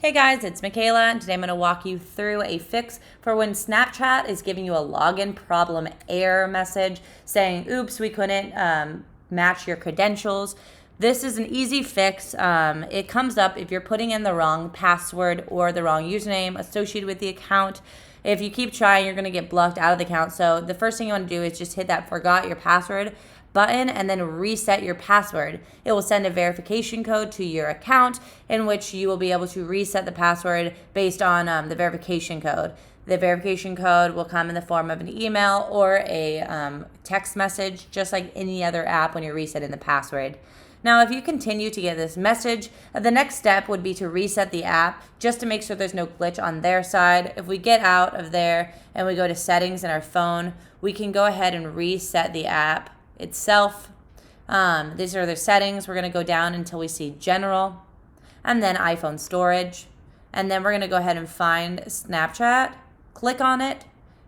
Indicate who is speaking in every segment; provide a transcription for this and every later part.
Speaker 1: Hey guys, it's Michaela, and today I'm going to walk you through a fix for when Snapchat is giving you a login problem error message saying, oops, we couldn't match your credentials. This is an easy fix. It comes up if you're putting in the wrong password or the wrong username associated with the account. If you keep trying, you're going to get blocked out of the account. So the first thing you want to do is just hit that forgot your password button and then reset your password. It will send a verification code to your account in which you will be able to reset the password based on the verification code. The verification code will come in the form of an email or a text message, just like any other app when you're resetting the password. Now, if you continue to get this message, the next step would be to reset the app just to make sure there's no glitch on their side. If we get out of there and we go to settings in our phone, we can go ahead and reset the app itself. These are the settings. We're going to go down until we see general and then iPhone storage. And then we're going to go ahead and find Snapchat, click on it,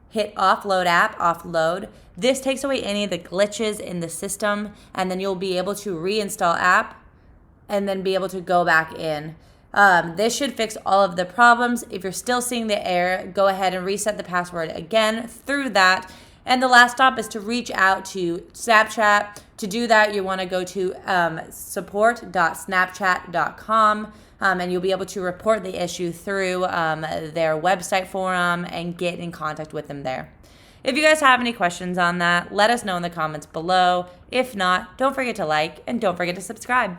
Speaker 1: hit offload app, offload. This takes away any of the glitches in the system, and then you'll be able to reinstall app and then be able to go back in. This should fix all of the problems. If you're still seeing the error, go ahead and reset the password again through that. And the last stop is to reach out to Snapchat. To do that, you want to go to support.snapchat.com, and you'll be able to report the issue through their website forum and get in contact with them there. If you guys have any questions on that, let us know in the comments below. If not, don't forget to like and don't forget to subscribe.